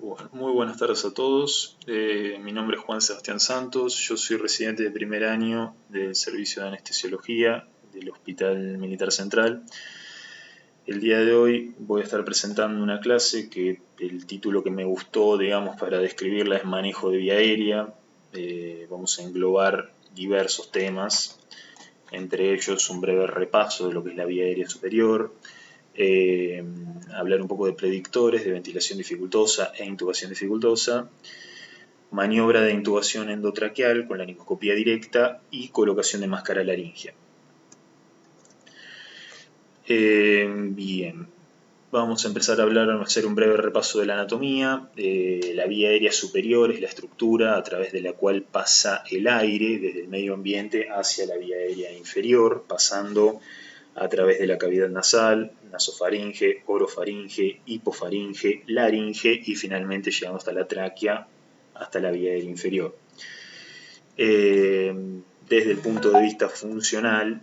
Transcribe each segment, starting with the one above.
Bueno, muy buenas tardes a todos. Mi nombre es Juan Sebastián Santos. Yo soy residente de primer año del Servicio de Anestesiología del Hospital Militar Central. El día de hoy voy a estar presentando una clase que el título que me gustó, digamos, para describirla es Manejo de Vía Aérea. Vamos a englobar diversos temas, entre ellos un breve repaso de lo que es la vía aérea superior, hablar un poco de predictores de ventilación dificultosa e intubación dificultosa, maniobra de intubación endotraqueal con laringoscopía directa y colocación de máscara laringea. Bien, vamos a empezar a hacer un breve repaso de la anatomía. La vía aérea superior es la estructura a través de la cual pasa el aire desde el medio ambiente hacia la vía aérea inferior, pasando a través de la cavidad nasal, nasofaringe, orofaringe, hipofaringe, laringe y finalmente llegando hasta la tráquea, hasta la vía aérea inferior. Desde el punto de vista funcional,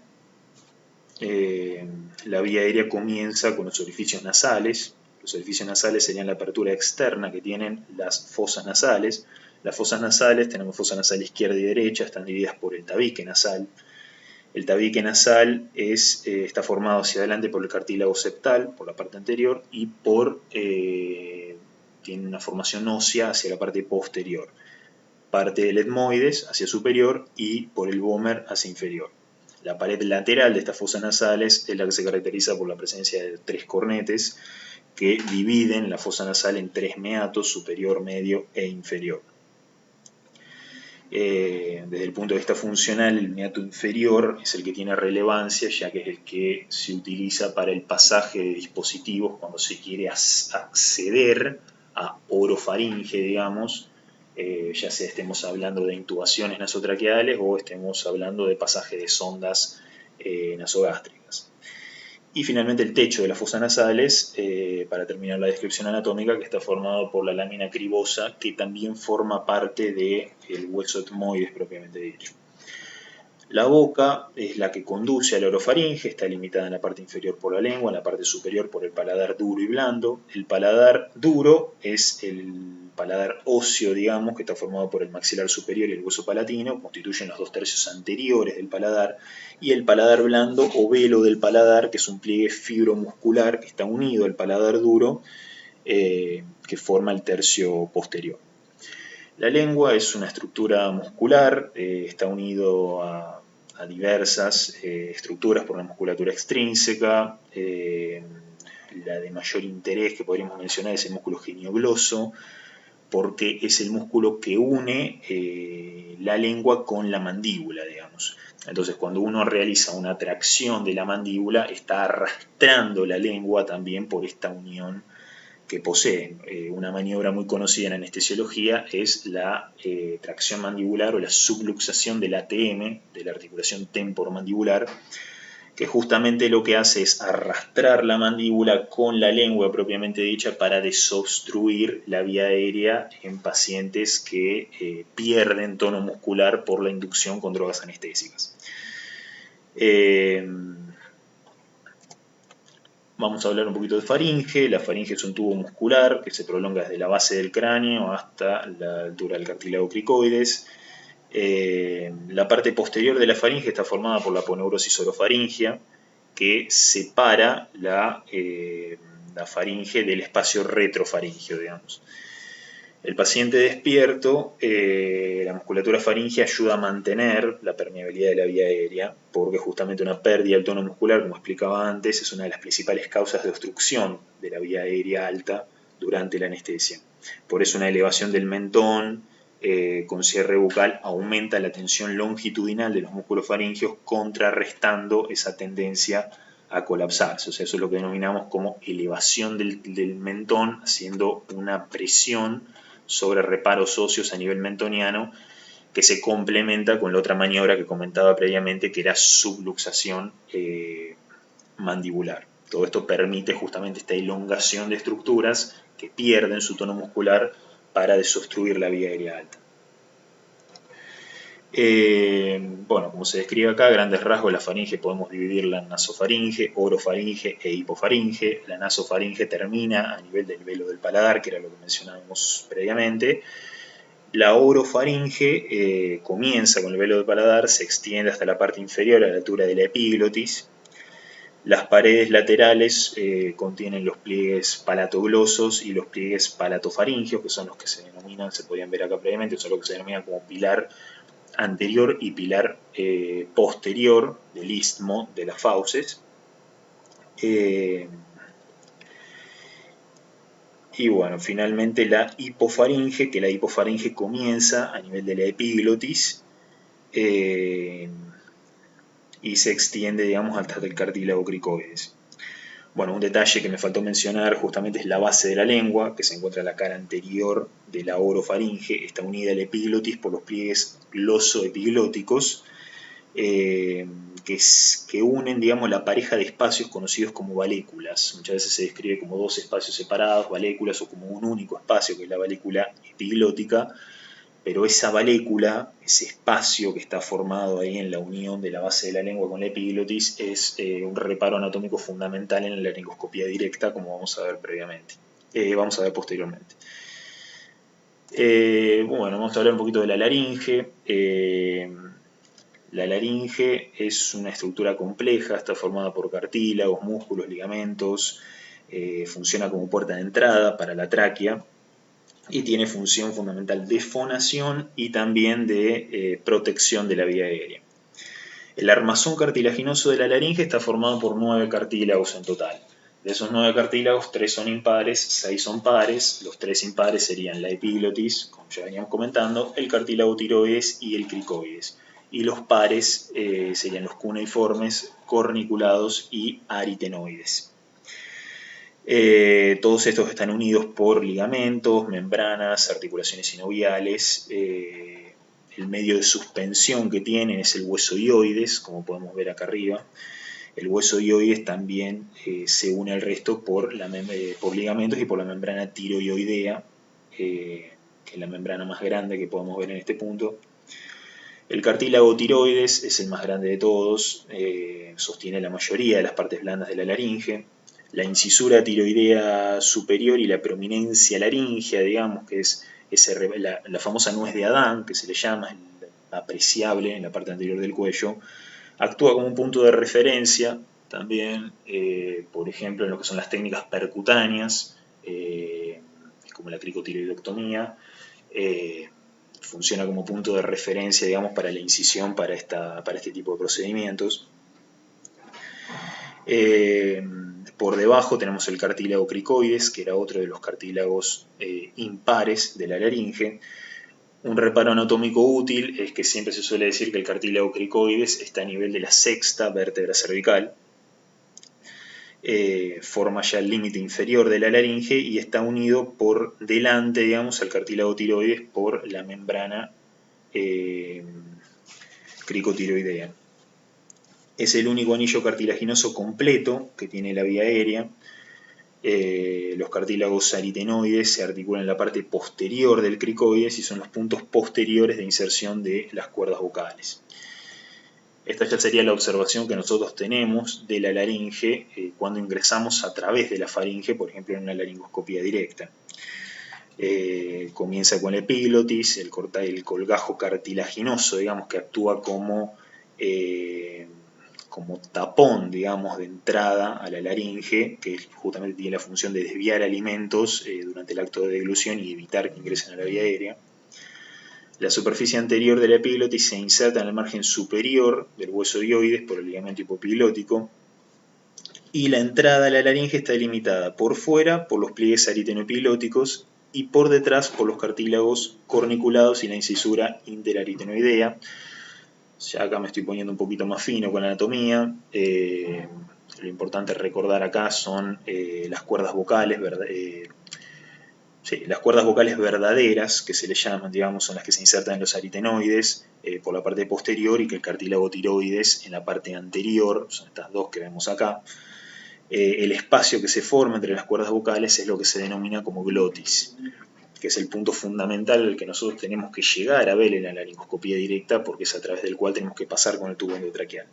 la vía aérea comienza con los orificios nasales. Los orificios nasales serían la apertura externa que tienen las fosas nasales. Las fosas nasales, tenemos fosa nasal izquierda y derecha, están divididas por el tabique nasal. El tabique nasal está formado hacia adelante por el cartílago septal, por la parte anterior, y tiene una formación ósea hacia la parte posterior. Parte del etmoides hacia superior y por el vómer hacia inferior. La pared lateral de estas fosas nasales es la que se caracteriza por la presencia de 3 cornetes que dividen la fosa nasal en 3 meatos, superior, medio e inferior. Desde el punto de vista funcional, el meato inferior es el que tiene relevancia, ya que es el que se utiliza para el pasaje de dispositivos cuando se quiere acceder a orofaringe, digamos, ya sea estemos hablando de intubaciones nasotraqueales o estemos hablando de pasaje de sondas nasogástricas. Y finalmente el techo de las fosas nasales, para terminar la descripción anatómica, que está formado por la lámina cribosa, que también forma parte del hueso etmoides propiamente dicho. La boca es la que conduce a la orofaringe, está limitada en la parte inferior por la lengua, en la parte superior por el paladar duro y blando. El paladar duro es el paladar óseo, digamos, que está formado por el maxilar superior y el hueso palatino, constituyen los 2/3 anteriores del paladar, y el paladar blando o velo del paladar, que es un pliegue fibromuscular que está unido al paladar duro, que forma el tercio posterior. La lengua es una estructura muscular, está unido a diversas estructuras por la musculatura extrínseca. La de mayor interés que podríamos mencionar es el músculo geniogloso, porque es el músculo que une la lengua con la mandíbula, digamos. Entonces, cuando uno realiza una tracción de la mandíbula, está arrastrando la lengua también por esta unión que poseen. Una maniobra muy conocida en anestesiología es la tracción mandibular o la subluxación del ATM, de la articulación temporomandibular, que justamente lo que hace es arrastrar la mandíbula con la lengua propiamente dicha para desobstruir la vía aérea en pacientes que pierden tono muscular por la inducción con drogas anestésicas. Vamos a hablar un poquito de faringe. La faringe es un tubo muscular que se prolonga desde la base del cráneo hasta la altura del cartílago cricoides. La parte posterior de la faringe está formada por la aponeurosis orofaringea, que separa la faringe del espacio retrofaringeo, digamos. El paciente despierto, la musculatura faríngea ayuda a mantener la permeabilidad de la vía aérea, porque justamente una pérdida del tono muscular, como explicaba antes, es una de las principales causas de obstrucción de la vía aérea alta durante la anestesia. Por eso una elevación del mentón con cierre bucal aumenta la tensión longitudinal de los músculos faríngeos, contrarrestando esa tendencia a colapsarse. O sea, eso es lo que denominamos como elevación del mentón, haciendo una presión sobre reparos óseos a nivel mentoniano, que se complementa con la otra maniobra que comentaba previamente, que era subluxación mandibular. Todo esto permite justamente esta elongación de estructuras que pierden su tono muscular para desobstruir la vía aérea alta. Bueno, como se describe acá, a grandes rasgos la faringe podemos dividirla en nasofaringe, orofaringe e hipofaringe. La nasofaringe termina a nivel del velo del paladar, que era lo que mencionábamos previamente. La orofaringe comienza con el velo del paladar, se extiende hasta la parte inferior a la altura de la epiglotis. Las paredes laterales contienen los pliegues palatoglosos y los pliegues palatofaringios, que son los que se denominan, se podían ver acá previamente, son los que se denominan como pilar anterior y pilar posterior del istmo de las fauces. Y bueno, finalmente la hipofaringe, que la hipofaringe comienza a nivel de la epiglotis y se extiende, digamos, hasta el cartílago cricoides. Bueno, un detalle que me faltó mencionar justamente es la base de la lengua, que se encuentra en la cara anterior de la orofaringe, está unida al epiglotis por los pliegues glosoepiglóticos, que unen, digamos, la pareja de espacios conocidos como valéculas. Muchas veces se describe como dos espacios separados, valéculas, o como un único espacio, que es la valécula epiglótica, pero esa valécula, ese espacio que está formado ahí en la unión de la base de la lengua con la epiglotis, es un reparo anatómico fundamental en la laringoscopía directa, como vamos a ver previamente. Vamos a ver posteriormente. Bueno, vamos a hablar un poquito de la laringe. La laringe es una estructura compleja, está formada por cartílagos, músculos, ligamentos, funciona como puerta de entrada para la tráquea y tiene función fundamental de fonación y también de protección de la vía aérea. El armazón cartilaginoso de la laringe está formado por 9 cartílagos en total. De esos 9 cartílagos, 3 son impares, 6 son pares. Los 3 impares serían la epiglotis, como ya veníamos comentando, el cartílago tiroides y el cricoides. Y los pares serían los cuneiformes, corniculados y aritenoides. Todos estos están unidos por ligamentos, membranas, articulaciones sinoviales. El medio de suspensión que tienen es el hueso hioides, como podemos ver acá arriba. El hueso hioides también se une al resto por ligamentos y por la membrana tiroidea, que es la membrana más grande que podemos ver en este punto. El cartílago tiroides es el más grande de todos, sostiene la mayoría de las partes blandas de la laringe. La incisura tiroidea superior y la prominencia laringea, digamos, que es la famosa nuez de Adán, que se le llama, apreciable en la parte anterior del cuello, actúa como un punto de referencia también, por ejemplo, en lo que son las técnicas percutáneas, como la cricotiroidectomía. Funciona como punto de referencia, digamos, para la incisión para este tipo de procedimientos. Por debajo tenemos el cartílago cricoides, que era otro de los cartílagos impares de la laringe. Un reparo anatómico útil es que siempre se suele decir que el cartílago cricoides está a nivel de la sexta vértebra cervical. Forma ya el límite inferior de la laringe y está unido por delante, digamos, al cartílago tiroides por la membrana cricotiroidea. Es el único anillo cartilaginoso completo que tiene la vía aérea. Los cartílagos aritenoides se articulan en la parte posterior del cricoides y son los puntos posteriores de inserción de las cuerdas vocales. Esta ya sería la observación que nosotros tenemos de la laringe cuando ingresamos a través de la faringe, por ejemplo en una laringoscopía directa. Comienza con la epiglotis, el colgajo cartilaginoso, digamos, que actúa como tapón, digamos, de entrada a la laringe, que justamente tiene la función de desviar alimentos durante el acto de deglución y evitar que ingresen a la vía aérea. La superficie anterior de la epiglotis se inserta en el margen superior del hueso hioides por el ligamento hipoepiglótico y la entrada a la laringe está delimitada por fuera por los pliegues aritenoepiglóticos y por detrás por los cartílagos corniculados y la incisura interaritenoidea. Ya acá me estoy poniendo un poquito más fino con la anatomía. Lo importante recordar acá son las cuerdas vocales, las cuerdas vocales verdaderas, que se le llaman, digamos, son las que se insertan en los aritenoides por la parte posterior y que el cartílago tiroides en la parte anterior, son estas dos que vemos acá. El espacio que se forma entre las cuerdas vocales es lo que se denomina como glotis. que es el punto fundamental al que nosotros tenemos que llegar a ver en la laringoscopía directa, porque es a través del cual tenemos que pasar con el tubo endotraqueal.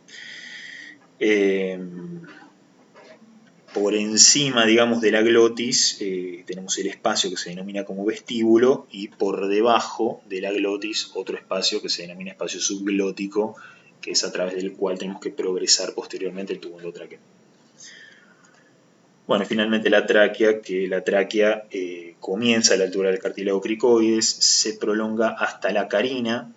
Por encima, digamos, de la glotis tenemos el espacio que se denomina como vestíbulo, y por debajo de la glotis otro espacio que se denomina espacio subglótico, que es a través del cual tenemos que progresar posteriormente el tubo endotraqueal. Bueno, finalmente la tráquea, comienza a la altura del cartílago cricoides, se prolonga hasta la carina.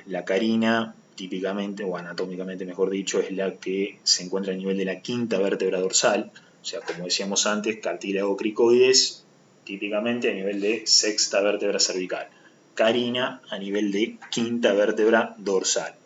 La carina, típicamente, o anatómicamente mejor dicho, es la que se encuentra a nivel de la quinta vértebra dorsal. O sea, como decíamos antes, cartílago cricoides, típicamente a nivel de sexta vértebra cervical. Carina a nivel de quinta vértebra dorsal.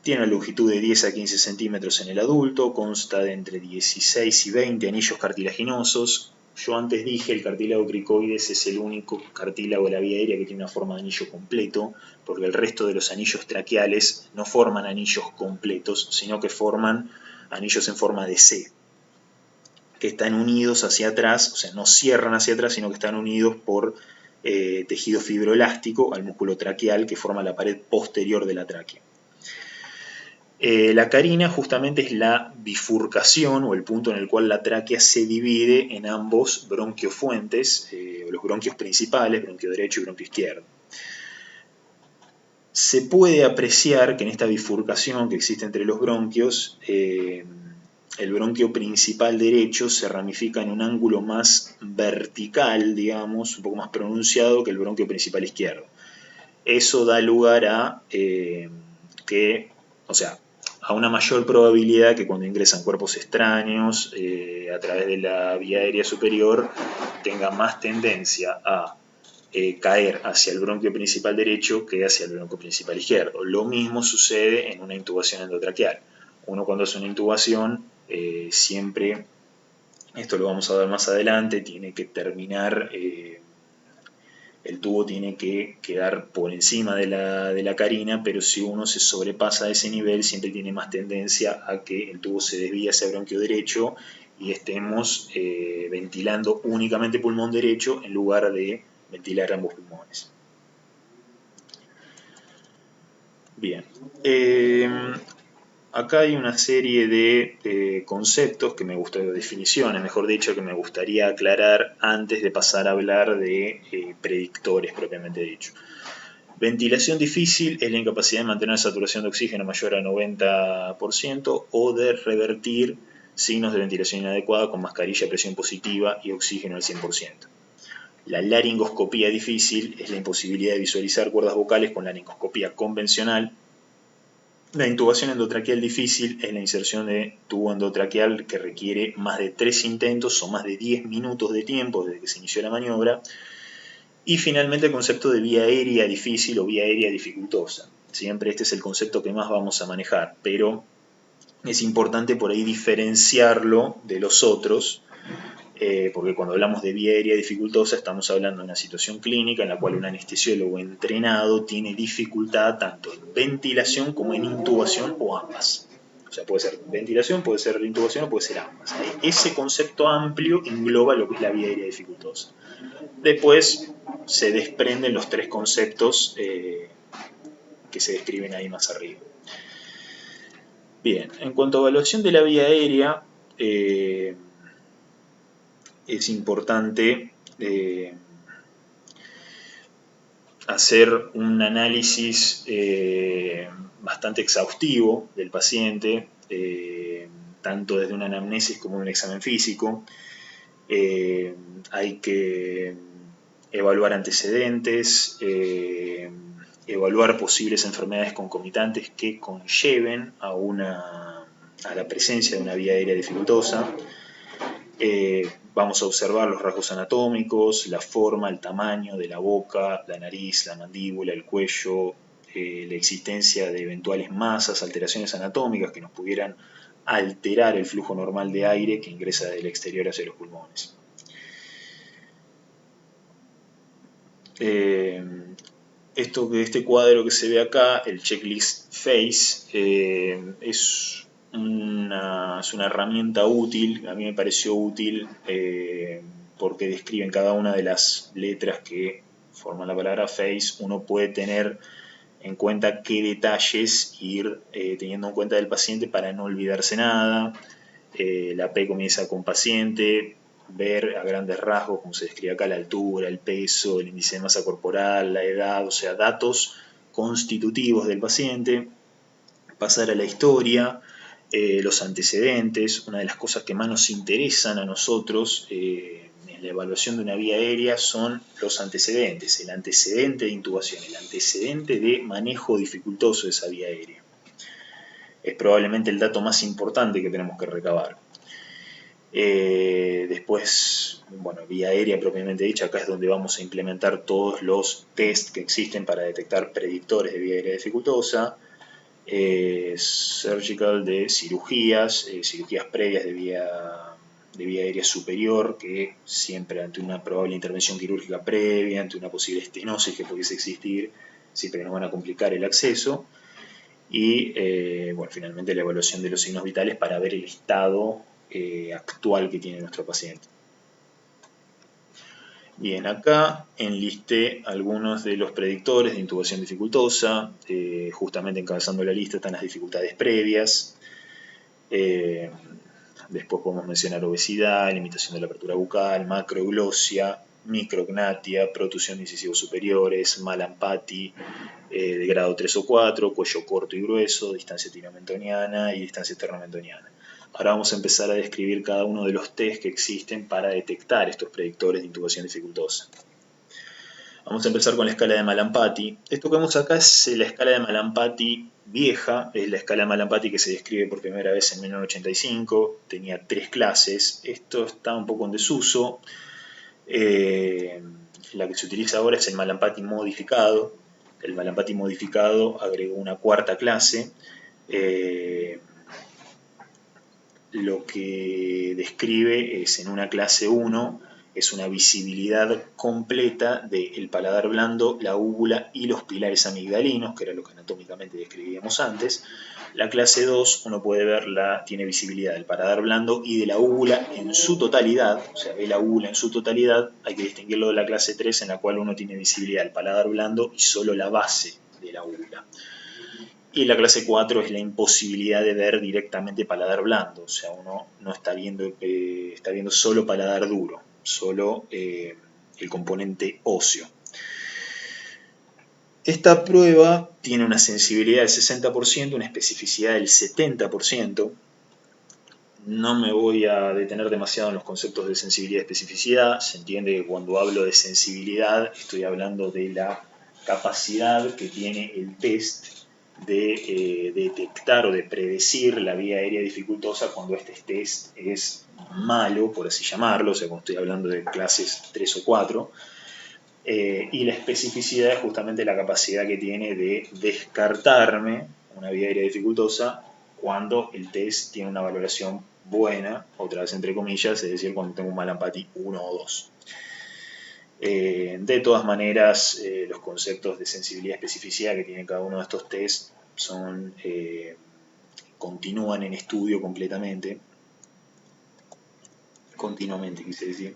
Tiene una longitud de 10 a 15 centímetros en el adulto, consta de entre 16 y 20 anillos cartilaginosos. Yo antes dije el cartílago cricoides es el único cartílago de la vía aérea que tiene una forma de anillo completo, porque el resto de los anillos traqueales no forman anillos completos, sino que forman anillos en forma de C, que están unidos hacia atrás, o sea, no cierran hacia atrás, sino que están unidos por tejido fibroelástico al músculo traqueal que forma la pared posterior de la tráquea. La carina justamente es la bifurcación o el punto en el cual la tráquea se divide en ambos bronquiofuentes, los bronquios principales, bronquio derecho y bronquio izquierdo. Se puede apreciar que en esta bifurcación que existe entre los bronquios, el bronquio principal derecho se ramifica en un ángulo más vertical, digamos, un poco más pronunciado que el bronquio principal izquierdo. Eso da lugar a a una mayor probabilidad que cuando ingresan cuerpos extraños a través de la vía aérea superior tenga más tendencia a caer hacia el bronquio principal derecho que hacia el bronquio principal izquierdo. Lo mismo sucede en una intubación endotraqueal. Uno cuando hace una intubación siempre, esto lo vamos a ver más adelante, tiene que terminar, el tubo tiene que quedar por encima de la carina, pero si uno se sobrepasa ese nivel siempre tiene más tendencia a que el tubo se desvíe hacia el bronquio derecho y estemos ventilando únicamente pulmón derecho en lugar de ventilar ambos pulmones. Bien. Acá hay una serie de conceptos definiciones, mejor dicho, que me gustaría aclarar antes de pasar a hablar de predictores propiamente dicho. Ventilación difícil es la incapacidad de mantener saturación de oxígeno mayor a 90% o de revertir signos de ventilación inadecuada con mascarilla a presión positiva y oxígeno al 100%. La laringoscopía difícil es la imposibilidad de visualizar cuerdas vocales con laringoscopía convencional. La intubación endotraqueal difícil es la inserción de tubo endotraqueal que requiere más de 3 intentos o más de 10 minutos de tiempo desde que se inició la maniobra. Y finalmente el concepto de vía aérea difícil o vía aérea dificultosa. Siempre este es el concepto que más vamos a manejar, pero es importante por ahí diferenciarlo de los otros, porque cuando hablamos de vía aérea dificultosa estamos hablando de una situación clínica en la cual un anestesiólogo entrenado tiene dificultad tanto en ventilación como en intubación o ambas. O sea, puede ser ventilación, puede ser intubación o puede ser ambas. Ese concepto amplio engloba lo que es la vía aérea dificultosa. Después se desprenden los tres conceptos que se describen ahí más arriba. Bien, en cuanto a evaluación de la vía aérea, es importante hacer un análisis bastante exhaustivo del paciente, tanto desde una anamnesis como un examen físico. Hay que evaluar antecedentes, evaluar posibles enfermedades concomitantes que conlleven a la presencia de una vía aérea dificultosa. Vamos a observar los rasgos anatómicos, la forma, el tamaño de la boca, la nariz, la mandíbula, el cuello, la existencia de eventuales masas, alteraciones anatómicas que nos pudieran alterar el flujo normal de aire que ingresa del exterior hacia los pulmones. Este cuadro que se ve acá, el checklist phase, es una herramienta útil, a mí me pareció útil porque describen cada una de las letras que forman la palabra face, uno puede tener en cuenta qué detalles ir teniendo en cuenta del paciente para no olvidarse nada. La P comienza con paciente, ver a grandes rasgos, como se describe acá, la altura, el peso, el índice de masa corporal, la edad, o sea, datos constitutivos del paciente. Pasar a la historia, los antecedentes. Una de las cosas que más nos interesan a nosotros en la evaluación de una vía aérea son los antecedentes, el antecedente de intubación, el antecedente de manejo dificultoso de esa vía aérea. Es probablemente el dato más importante que tenemos que recabar. Después, bueno, vía aérea propiamente dicha, acá es donde vamos a implementar todos los test que existen para detectar predictores de vía aérea dificultosa. Surgical de cirugías, cirugías previas de vía aérea superior, que siempre ante una probable intervención quirúrgica previa, ante una posible estenosis que pudiese existir, siempre nos van a complicar el acceso. Y bueno, finalmente la evaluación de los signos vitales para ver el estado actual que tiene nuestro paciente. Bien, acá enlisté algunos de los predictores de intubación dificultosa. Justamente encabezando la lista están las dificultades previas. Después podemos mencionar obesidad, limitación de la apertura bucal, macroglosia, micrognatia, protusión de incisivos superiores, Mallampati de grado 3 o 4, cuello corto y grueso, distancia timomentoniana y distancia ternomentoniana. Ahora vamos a empezar a describir cada uno de los test que existen para detectar estos predictores de intubación dificultosa. Vamos a empezar con la escala de Mallampati. Esto que vemos acá es la escala de Mallampati vieja, es la escala de Mallampati que se describe por primera vez en 1985, tenía 3 clases, esto está un poco en desuso. La que se utiliza ahora es el Mallampati modificado. El Mallampati modificado agregó una 4ª clase. Lo que describe es en una clase 1, es una visibilidad completa del paladar blando, la úvula y los pilares amigdalinos, que era lo que anatómicamente describíamos antes. La clase 2, uno puede verla, tiene visibilidad del paladar blando y de la úvula en su totalidad, o sea, ve la úvula en su totalidad. Hay que distinguirlo de la clase 3, en la cual uno tiene visibilidad del paladar blando y solo la base de la úvula. Y la clase 4 es la imposibilidad de ver directamente paladar blando, o sea, uno no está viendo, está viendo solo paladar duro, solo el componente óseo. Esta prueba tiene una sensibilidad del 60%, una especificidad del 70%. No me voy a detener demasiado en los conceptos de sensibilidad y especificidad. Se entiende que cuando hablo de sensibilidad estoy hablando de la capacidad que tiene el test de detectar o de predecir la vía aérea dificultosa cuando este test es malo, por así llamarlo, o sea, cuando estoy hablando de clases 3 o 4. Y la especificidad es justamente la capacidad que tiene de descartarme una vía aérea dificultosa cuando el test tiene una valoración buena, otra vez entre comillas, es decir, cuando tengo un Mallampati 1 o 2. De todas maneras, los conceptos de sensibilidad y especificidad que tienen cada uno de estos test continúan en estudio completamente, continuamente quise decir.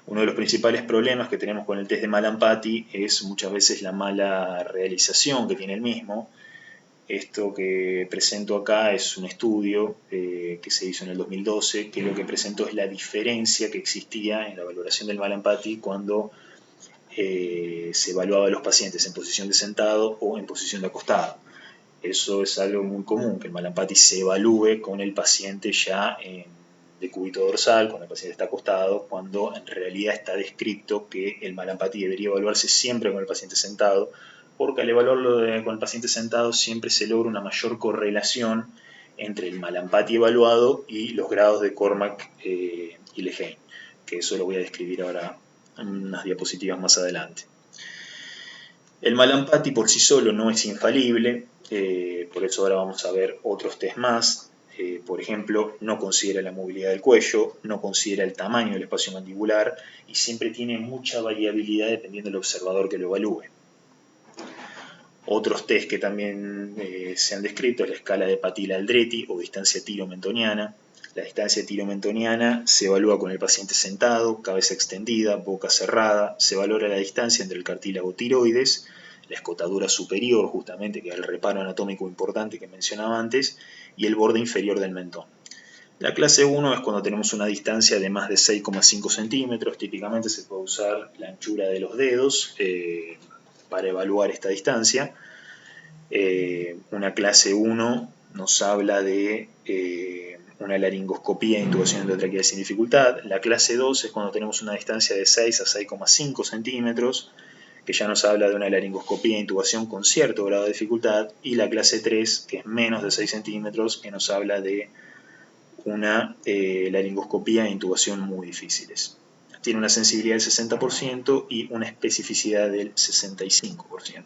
Uno de los principales problemas que tenemos con el test de Mallampati es muchas veces la mala realización que tiene el mismo. Esto que presento acá es un estudio que se hizo en el 2012, que lo que presentó es la diferencia que existía en la valoración del Mallampati cuando se evaluaba a los pacientes en posición de sentado o en posición de acostado. Eso es algo muy común, que el Mallampati se evalúe con el paciente ya en decúbito dorsal, cuando el paciente está acostado, cuando en realidad está descrito que el Mallampati debería evaluarse siempre con el paciente sentado, porque al evaluarlo con el paciente sentado siempre se logra una mayor correlación entre el Mallampati evaluado y los grados de Cormack y Lehane, que eso lo voy a describir ahora en unas diapositivas más adelante. El Mallampati por sí solo no es infalible, por eso ahora vamos a ver otros test más. Por ejemplo, no considera la movilidad del cuello, no considera el tamaño del espacio mandibular y siempre tiene mucha variabilidad dependiendo del observador que lo evalúe. Otros test que también se han descrito es la escala de Patila-Aldrete o distancia tiro-mentoniana, La distancia tiromentoniana se evalúa con el paciente sentado, cabeza extendida, boca cerrada. Se valora la distancia entre el cartílago tiroides, la escotadura superior, justamente, que es el reparo anatómico importante que mencionaba antes, y el borde inferior del mentón. La clase 1 es cuando tenemos una distancia de más de 6,5 centímetros. Típicamente se puede usar la anchura de los dedos para evaluar esta distancia. Una clase 1 nos habla de una laringoscopía e intubación endotraqueal sin dificultad. La clase 2 es cuando tenemos una distancia de 6 a 6,5 centímetros, que ya nos habla de una laringoscopía e intubación con cierto grado de dificultad. Y la clase 3, que es menos de 6 centímetros, que nos habla de una laringoscopía e intubación muy difíciles. Tiene una sensibilidad del 60% y una especificidad del 65%.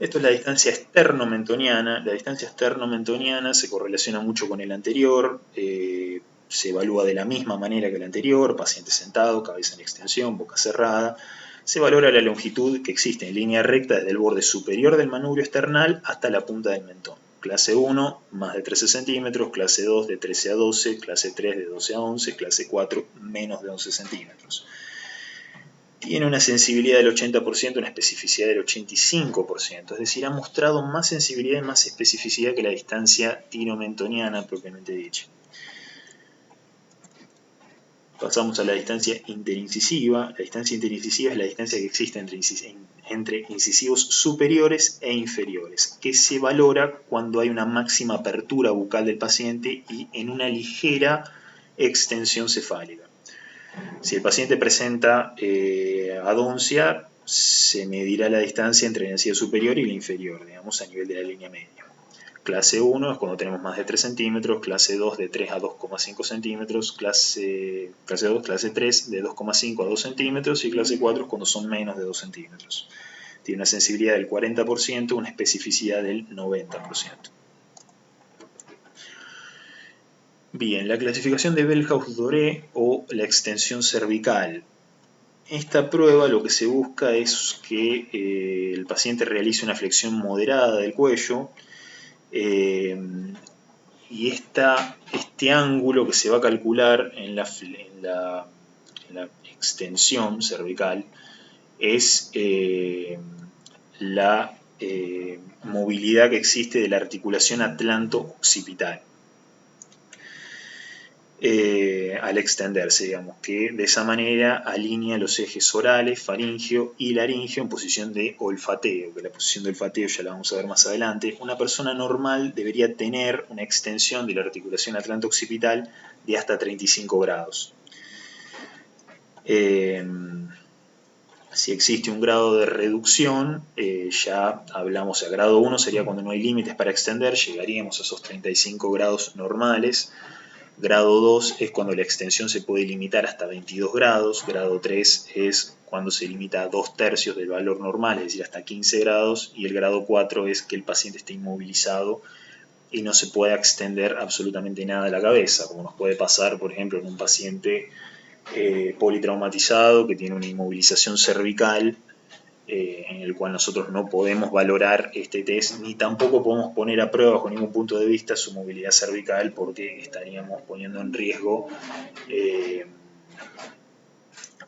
Esto es la distancia esternomentoniana. La distancia esternomentoniana se correlaciona mucho con el anterior, se evalúa de la misma manera que el anterior, paciente sentado, cabeza en extensión, boca cerrada. Se valora la longitud que existe en línea recta desde el borde superior del manubrio esternal hasta la punta del mentón. Clase 1, más de 13 centímetros, clase 2, de 13 a 12, clase 3, de 12 a 11, clase 4, menos de 11 centímetros. Tiene una sensibilidad del 80%, una especificidad del 85%, es decir, ha mostrado más sensibilidad y más especificidad que la distancia tiromentoniana propiamente dicha. Pasamos a la distancia interincisiva. La distancia interincisiva es la distancia que existe entre incisivos superiores e inferiores, que se valora cuando hay una máxima apertura bucal del paciente y en una ligera extensión cefálica. Si el paciente presenta adoncia, se medirá la distancia entre el incisivo superior y el inferior, digamos, a nivel de la línea media. Clase 1 es cuando tenemos más de 3 centímetros, clase 2 de 3 a 2,5 centímetros, clase 2, clase 3 de 2,5 a 2 centímetros y clase 4 es cuando son menos de 2 centímetros. Tiene una sensibilidad del 40%, una especificidad del 90%. Bien, la clasificación de Bellhaus-Doré o la extensión cervical. Esta prueba lo que se busca es que el paciente realice una flexión moderada del cuello y este ángulo que se va a calcular en la extensión cervical es la movilidad que existe de la articulación atlanto-occipital. Al extenderse, digamos, que de esa manera alinea los ejes orales, faringeo y laringeo en posición de olfateo, que la posición de olfateo ya la vamos a ver más adelante. Una persona normal debería tener una extensión de la articulación atlanto-occipital de hasta 35 grados. Si existe un grado de reducción, ya hablamos, a grado 1 sería cuando no hay límites para extender, llegaríamos a esos 35 grados normales. Grado 2 es cuando la extensión se puede limitar hasta 22 grados. Grado 3 es cuando se limita a 2/3 del valor normal, es decir, hasta 15 grados. Y el grado 4 es que el paciente esté inmovilizado y no se pueda extender absolutamente nada de la cabeza, como nos puede pasar, por ejemplo, en un paciente politraumatizado que tiene una inmovilización cervical, en el cual nosotros no podemos valorar este test, ni tampoco podemos poner a prueba bajo ningún punto de vista su movilidad cervical, porque estaríamos poniendo en riesgo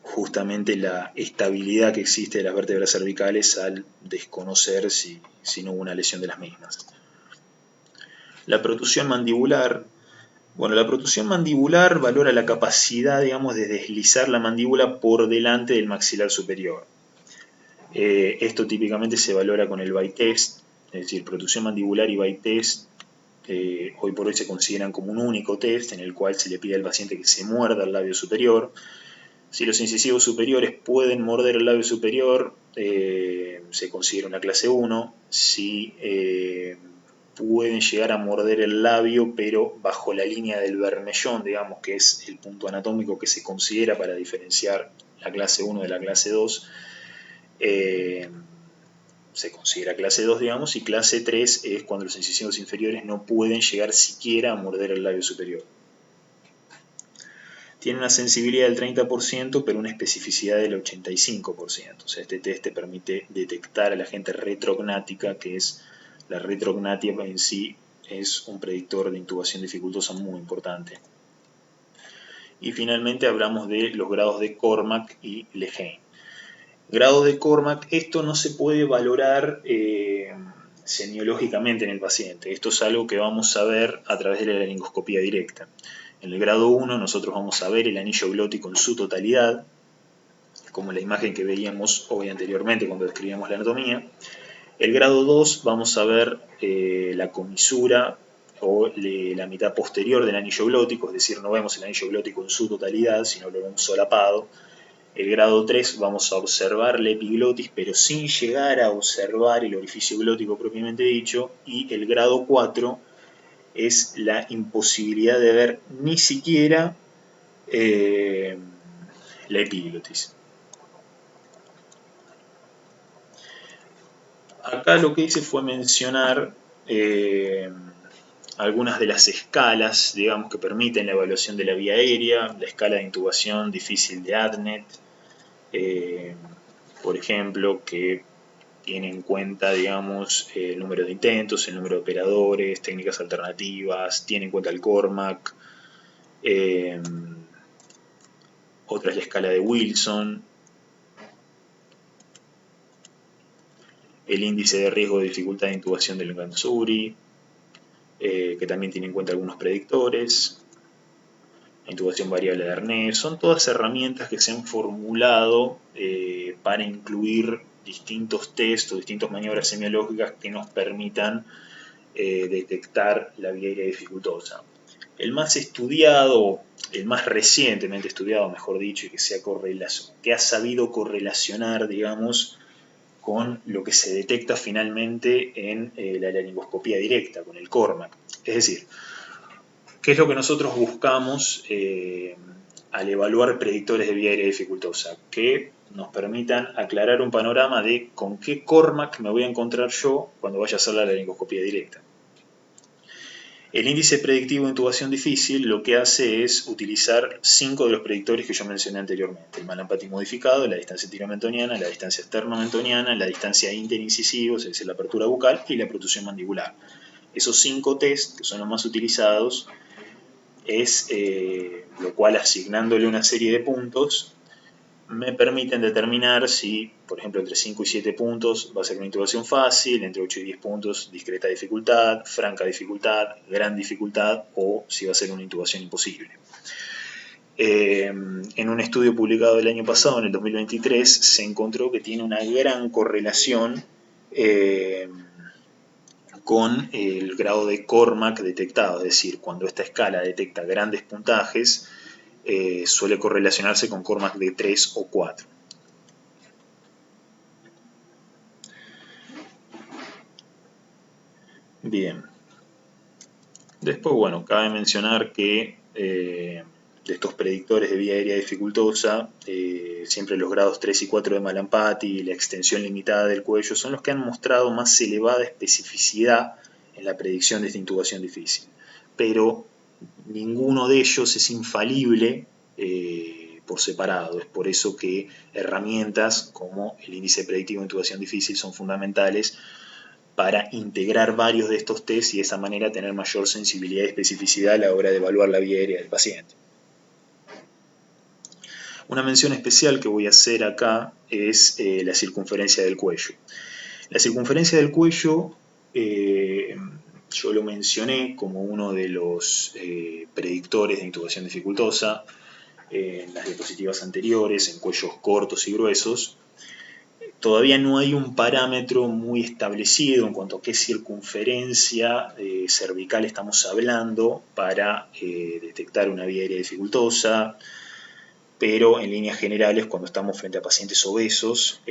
justamente la estabilidad que existe de las vértebras cervicales al desconocer si no hubo una lesión de las mismas. La protusión mandibular. Bueno, la protusión mandibular valora la capacidad, digamos, de deslizar la mandíbula por delante del maxilar superior. Esto típicamente se valora con el Bite test, es decir, protusión mandibular y Bite test hoy por hoy se consideran como un único test en el cual se le pide al paciente que se muerda el labio superior. Si los incisivos superiores pueden morder el labio superior, se considera una clase 1. Si pueden llegar a morder el labio, pero bajo la línea del bermellón, digamos, que es el punto anatómico que se considera para diferenciar la clase 1 de la clase 2, se considera clase 2, digamos, y clase 3 es cuando los incisivos inferiores no pueden llegar siquiera a morder el labio superior. Tiene una sensibilidad del 30%, pero una especificidad del 85%. O sea, este test te permite detectar a la gente retrognática, que es la retrognatia en sí, es un predictor de intubación dificultosa muy importante. Y finalmente hablamos de los grados de Cormack y Lehane. Grado de Cormack, esto no se puede valorar semiológicamente en el paciente. Esto es algo que vamos a ver a través de la laringoscopía directa. En el grado 1 nosotros vamos a ver el anillo glótico en su totalidad, como la imagen que veíamos hoy anteriormente cuando describíamos la anatomía. El grado 2 vamos a ver la comisura o la mitad posterior del anillo glótico, es decir, no vemos el anillo glótico en su totalidad, sino lo vemos solapado. El grado 3 vamos a observar la epiglotis, pero sin llegar a observar el orificio glótico propiamente dicho. Y el grado 4 es la imposibilidad de ver ni siquiera la epiglotis. Acá lo que hice fue mencionar algunas de las escalas, digamos, que permiten la evaluación de la vía aérea, la escala de intubación difícil de Adnet, por ejemplo, que tiene en cuenta, digamos, el número de intentos, el número de operadores, técnicas alternativas, tiene en cuenta el Cormack, otra es la escala de Wilson, el índice de riesgo de dificultad de intubación del Ganzuri, que también tiene en cuenta algunos predictores, la intubación variable de Arnés, son todas herramientas que se han formulado para incluir distintos test o distintas maniobras semiológicas que nos permitan detectar la vía aérea dificultosa. El más estudiado, el más recientemente estudiado, mejor dicho, y que ha sabido correlacionar, digamos, con lo que se detecta finalmente en la laringoscopía directa, con el Cormack. Es decir, ¿qué es lo que nosotros buscamos al evaluar predictores de vía aérea dificultosa? Que nos permitan aclarar un panorama de con qué Cormack me voy a encontrar yo cuando vaya a hacer la laringoscopía directa. El índice predictivo de intubación difícil lo que hace es utilizar 5 de los predictores que yo mencioné anteriormente. El Mallampati modificado, la distancia tiromentoniana, la distancia externomentoniana, la distancia interincisiva, es decir, la apertura bucal, y la protusión mandibular. Esos 5 test, que son los más utilizados, es lo cual, asignándole una serie de puntos, me permiten determinar si, por ejemplo, entre 5 y 7 puntos va a ser una intubación fácil, entre 8 y 10 puntos discreta dificultad, franca dificultad, gran dificultad, o si va a ser una intubación imposible. En un estudio publicado el año pasado, en el 2023, se encontró que tiene una gran correlación con el grado de Cormack detectado, es decir, cuando esta escala detecta grandes puntajes, suele correlacionarse con Cormack de 3 o 4. Bien. Después, bueno, cabe mencionar que de estos predictores de vía aérea dificultosa, siempre los grados 3 y 4 de Mallampati y la extensión limitada del cuello son los que han mostrado más elevada especificidad en la predicción de esta intubación difícil. Pero ninguno de ellos es infalible por separado. Es por eso que herramientas como el índice predictivo de intubación difícil son fundamentales para integrar varios de estos test y de esa manera tener mayor sensibilidad y especificidad a la hora de evaluar la vía aérea del paciente. Una mención especial que voy a hacer acá es la circunferencia del cuello. La circunferencia del cuello yo lo mencioné como uno de los predictores de intubación dificultosa en las diapositivas anteriores, en cuellos cortos y gruesos. Todavía no hay un parámetro muy establecido en cuanto a qué circunferencia cervical estamos hablando para detectar una vía aérea dificultosa, pero en líneas generales, cuando estamos frente a pacientes obesos,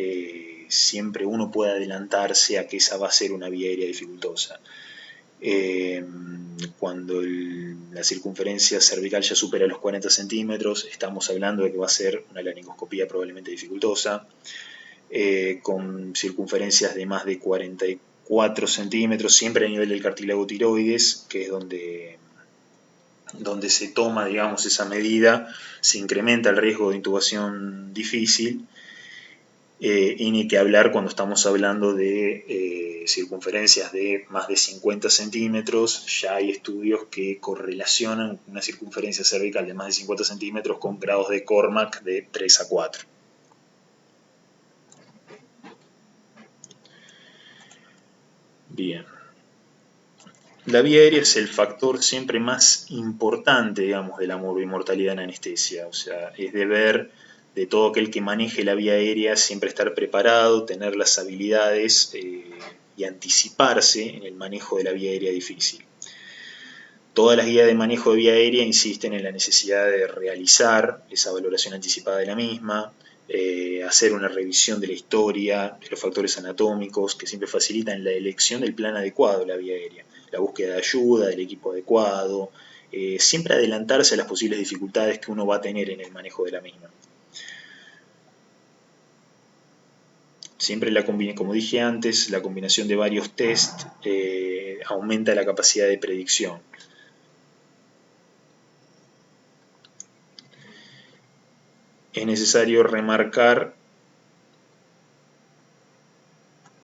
siempre uno puede adelantarse a que esa va a ser una vía aérea dificultosa. Cuando la circunferencia cervical ya supera los 40 centímetros, estamos hablando de que va a ser una laringoscopía probablemente dificultosa. Con circunferencias de más de 44 centímetros, siempre a nivel del cartílago tiroides, que es donde se toma, digamos, esa medida, se incrementa el riesgo de intubación difícil. y ni que hablar cuando estamos hablando de circunferencias de más de 50 centímetros. Ya hay estudios que correlacionan una circunferencia cervical de más de 50 centímetros con grados de Cormack de 3 a 4. Bien. La vía aérea es el factor siempre más importante, digamos, de la morbimortalidad en anestesia. O sea, es deber de todo aquel que maneje la vía aérea siempre estar preparado, tener las habilidades y anticiparse en el manejo de la vía aérea difícil. Todas las guías de manejo de vía aérea insisten en la necesidad de realizar esa valoración anticipada de la misma, hacer una revisión de la historia, de los factores anatómicos que siempre facilitan la elección del plan adecuado de la vía aérea, la búsqueda de ayuda, del equipo adecuado, siempre adelantarse a las posibles dificultades que uno va a tener en el manejo de la misma. Siempre como dije antes, la combinación de varios test aumenta la capacidad de predicción. Es necesario remarcar